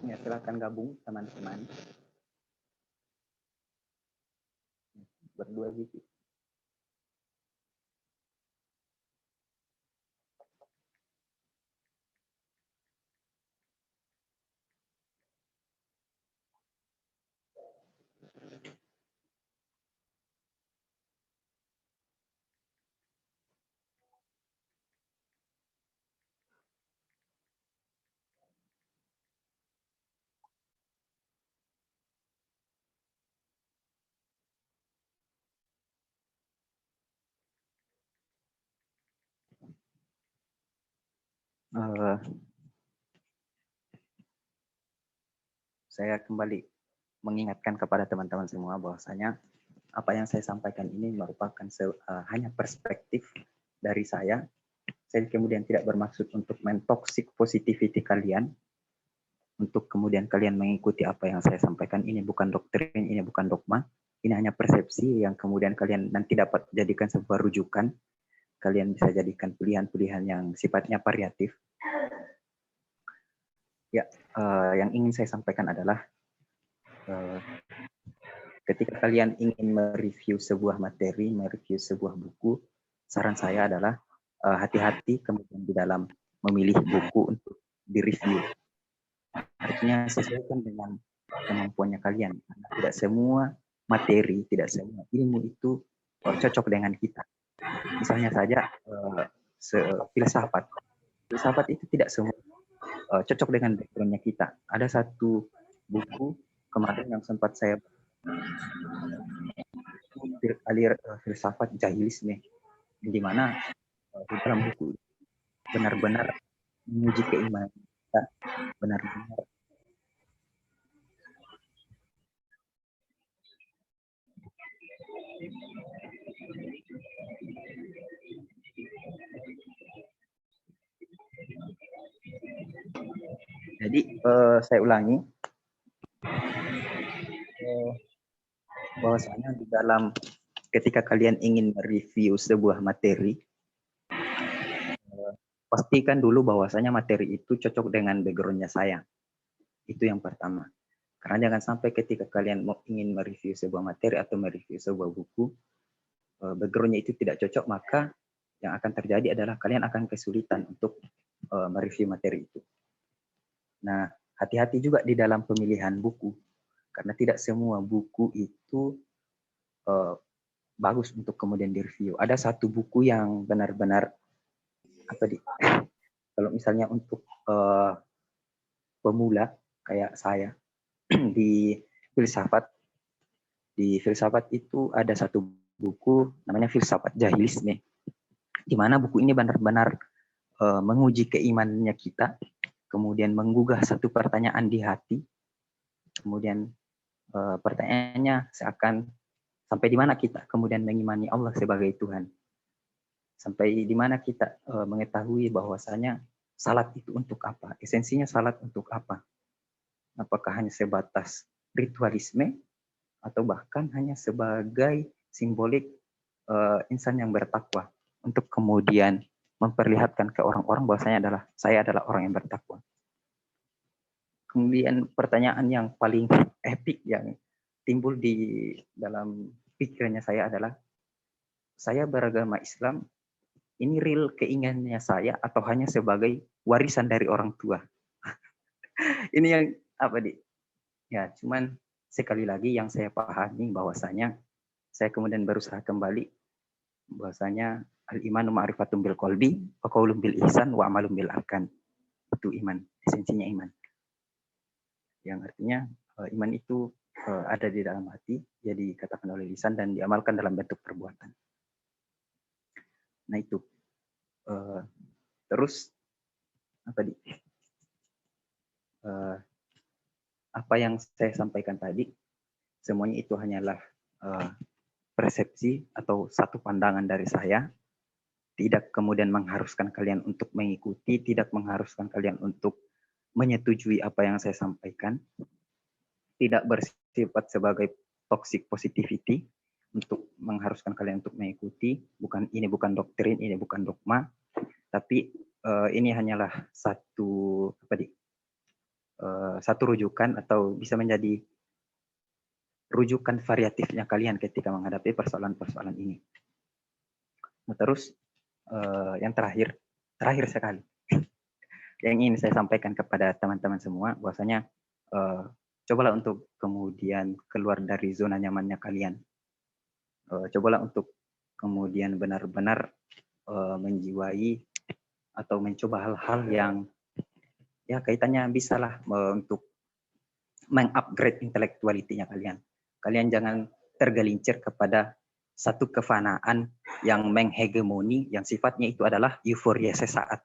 Ya, silakan gabung teman-teman. Berdua gitu. Saya kembali mengingatkan kepada teman-teman semua bahwasanya apa yang saya sampaikan ini merupakan hanya perspektif dari saya. Saya kemudian tidak bermaksud untuk mentoksik positivity kalian, untuk kemudian kalian mengikuti apa yang saya sampaikan. Ini bukan doktrin, ini bukan dogma. Ini hanya persepsi yang kemudian kalian nanti dapat jadikan sebuah rujukan. Kalian bisa jadikan pilihan-pilihan yang sifatnya variatif. Ya, yang ingin saya sampaikan adalah ketika kalian ingin mereview sebuah materi, mereview sebuah buku, saran saya adalah hati-hati kemudian di dalam memilih buku untuk direview. Artinya sesuaikan dengan kemampuannya kalian. Karena tidak semua materi, tidak semua ilmu itu cocok dengan kita. Misalnya saja filsafat. Filsafat itu tidak semua cocok dengan backgroundnya kita. Ada satu buku kemarin yang sempat saya alir filsafat jahilisme, di mana di dalam buku benar-benar menguji keimanan kita, benar-benar jadi saya ulangi bahwasanya di dalam ketika kalian ingin mereview sebuah materi, pastikan dulu bahwasanya materi itu cocok dengan backgroundnya saya. Itu yang pertama. Karena jangan sampai ketika kalian ingin mereview sebuah materi atau mereview sebuah buku, backgroundnya itu tidak cocok, maka yang akan terjadi adalah kalian akan kesulitan untuk mereview materi itu. Nah, hati-hati juga di dalam pemilihan buku, karena tidak semua buku itu bagus untuk kemudian direview. Ada satu buku yang benar-benar kalau misalnya untuk pemula kayak saya di filsafat itu ada satu buku namanya Filsafat Jahilisme, di mana buku ini benar-benar menguji keimanannya kita, kemudian menggugah satu pertanyaan di hati, kemudian pertanyaannya seakan sampai di mana kita kemudian mengimani Allah sebagai Tuhan, sampai di mana kita mengetahui bahwasanya salat itu untuk apa, esensinya salat untuk apa, apakah hanya sebatas ritualisme atau bahkan hanya sebagai simbolik insan yang bertakwa untuk kemudian memperlihatkan ke orang-orang bahwasanya saya adalah orang yang bertakwa. Kemudian pertanyaan yang paling epik yang timbul di dalam pikirannya saya adalah, saya beragama Islam, ini real keinginannya saya atau hanya sebagai warisan dari orang tua? Ini yang apa di? Ya, cuman sekali lagi yang saya pahami bahwasanya saya kemudian berusaha kembali bahwasanya al-imanu ma'rifatun bil qalbi wa qaulun bil ihsan wa amalun bil arkan. Itu iman, esensinya iman. Yang artinya iman itu ada di dalam hati, jadi dikatakan oleh lisan dan diamalkan dalam bentuk perbuatan. Nah itu. Terus apa di? Apa yang saya sampaikan tadi, semuanya itu hanyalah persepsi atau satu pandangan dari saya. Tidak kemudian mengharuskan kalian untuk mengikuti, tidak mengharuskan kalian untuk menyetujui apa yang saya sampaikan, tidak bersifat sebagai toxic positivity untuk mengharuskan kalian untuk mengikuti. Ini bukan doktrin, ini bukan dogma, tapi ini hanyalah satu satu rujukan atau bisa menjadi rujukan variatifnya kalian ketika menghadapi persoalan-persoalan ini. Nah, terus yang terakhir sekali yang ingin saya sampaikan kepada teman-teman semua, bahwasanya cobalah untuk kemudian keluar dari zona nyamannya kalian. Cobalah untuk kemudian benar-benar menjiwai atau mencoba hal-hal yang ya kaitannya bisalah untuk mengupgrade intelektualitinya kalian. Kalian jangan tergelincir kepada satu kefanaan yang menghegemoni, yang sifatnya itu adalah euforia sesaat.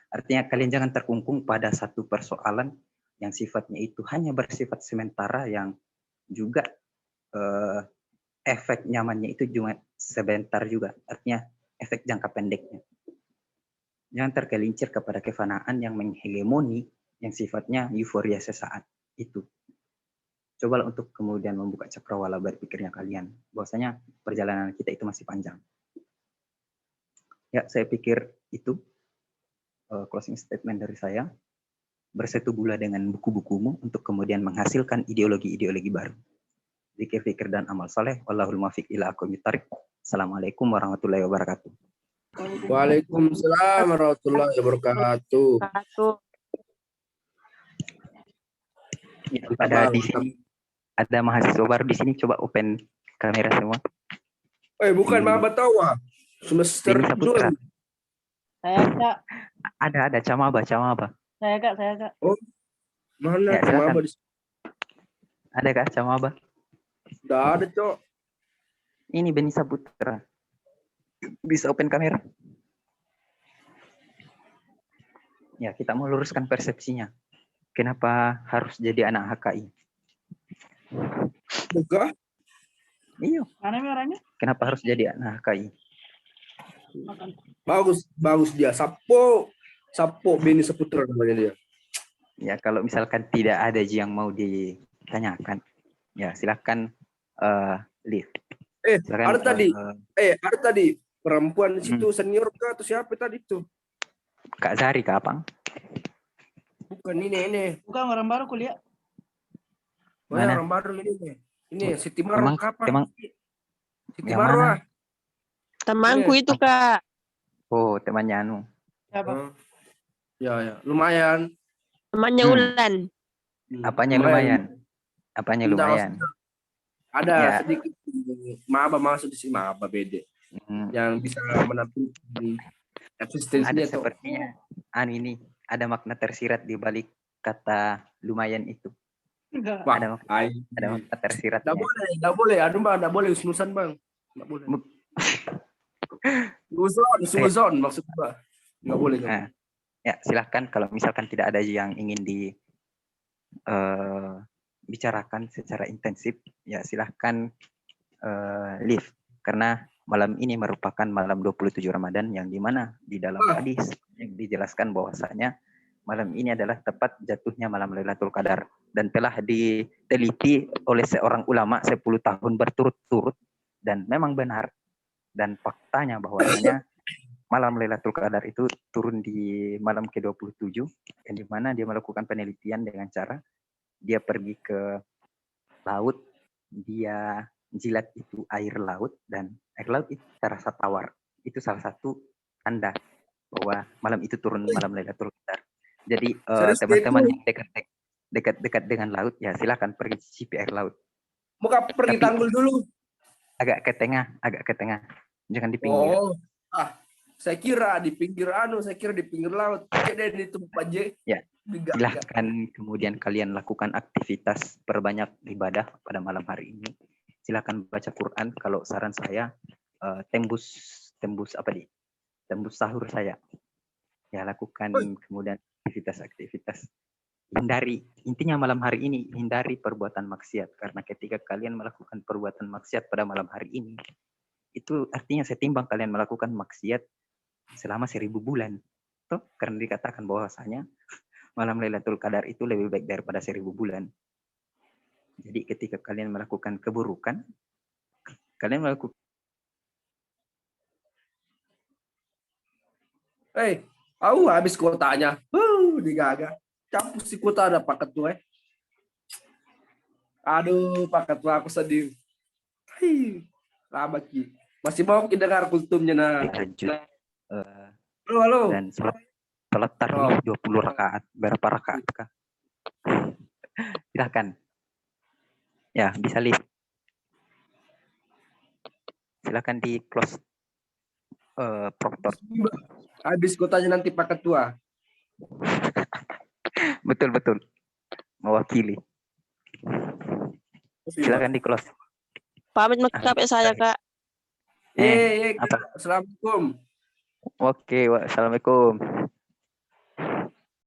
Artinya kalian jangan terkungkung pada satu persoalan yang sifatnya itu hanya bersifat sementara, yang juga efek nyamannya itu cuma sebentar juga. Artinya efek jangka pendeknya. Jangan tergelincir kepada kefanaan yang menghegemoni, yang sifatnya euforia sesaat itu. Cobalah untuk kemudian membuka cakrawala berpikirnya kalian, bahwasanya perjalanan kita itu masih panjang. Ya, saya pikir itu closing statement dari saya. Bersetubuhlah dengan buku-bukumu untuk kemudian menghasilkan ideologi-ideologi baru. Zikir, fikir, dan amal soleh. Wallahul muwaffiq ila aqwamit thoriq. Assalamualaikum warahmatullahi wabarakatuh. Waalaikumsalam warahmatullahi wabarakatuh. Ya, pada di sini ada mahasiswa baru di sini, coba open kamera semua. Bukan maba tawa. Semester 2. Saya Kak. Ada camaba. Saya Kak. Oh, mana ya, maba di sini? Ada kah camaba? Udah ada, Cok. Ini Beni Saputra. Bisa open kamera? Ya, kita mau luruskan persepsinya. Kenapa harus jadi anak HKI? Buka? Iya. Mana merahnya? Kenapa harus jadi anak HKI? Bagus dia. Sapo Beni Saputra namanya dia. Ya, kalau misalkan tidak ada yang mau ditanyakan, ya silakan leave. Silakan, ada tadi perempuan di situ senior kah atau siapa tadi itu? Kak Zari, Kak Apang? Bukan ini. Bukan orang baru kuliah. Mana orang baru ini? Ini Siti Maro kapan? Siti Maro lah. Temanku itu, Kak. Oh, temannya Anu. Siapa? Ya, lumayan. Temannya Ulan. Apanya lumayan? Ada ya. sedikit maba masuk di sini, maba beda. Yang bisa menampilkan eksistensinya. Ada sepertinya ini ada makna tersirat di balik kata lumayan itu. Wah, ada makna tersirat. Enggak boleh. Aduh, Bang, enggak boleh ususan, Bang. Enggak boleh. Suzon maksud gua. Enggak boleh. Nah, ya, silahkan kalau misalkan tidak ada yang ingin bicarakan secara intensif, ya silahkan leave, karena malam ini merupakan malam 27 Ramadan yang dimana di dalam hadis yang dijelaskan bahwasanya malam ini adalah tepat jatuhnya malam Lailatul Qadar, dan telah diteliti oleh seorang ulama 10 tahun berturut-turut, dan memang benar, dan faktanya bahwasanya malam Lailatul Qadar itu turun di malam ke-27, yang dimana dia melakukan penelitian dengan cara dia pergi ke laut, dia jilat itu air laut, dan air laut itu terasa tawar. Itu salah satu tanda bahwa malam itu turun malam Lailatul Qadar. Jadi teman-teman yang dekat dengan laut, ya silakan pergi cicipi air laut. Muka pergi tanggul dulu. Agak ke tengah. Jangan di pinggir. Saya kira di pinggir laut. Kayak di tempat J. Ya. Silahkan kemudian kalian lakukan aktivitas perbanyak ibadah pada malam hari ini. Silahkan baca Quran. Kalau saran saya tembus sahur saya. Ya, lakukan kemudian aktivitas. Intinya malam hari ini hindari perbuatan maksiat, karena ketika kalian melakukan perbuatan maksiat pada malam hari ini, itu artinya setimbang kalian melakukan maksiat selama 1000 bulan. Toh, karena dikatakan bahwasanya malam Lailatul Qadar itu lebih baik daripada 1000 bulan. Jadi ketika kalian melakukan keburukan, kalian melakukan habis kuotanya. digaga. Campur si kota ada Pak Ketua. Aduh, Pak Ketua aku sedih. Hei, lama Ki. Masih mau kita dengar kultumnya nah. Tahajud. Halo, halo. Dan sholat tarawih 20 rakaat. Berapa rakaat kah? Silahkan. Ya, bisa lihat. Silakan di close. Proper. Habis kotanya nanti Pak Ketua. Betul. Mewakili. Silakan di close. Pamit KP saya, Kak. Assalamualaikum. Oke, wassalamualaikum.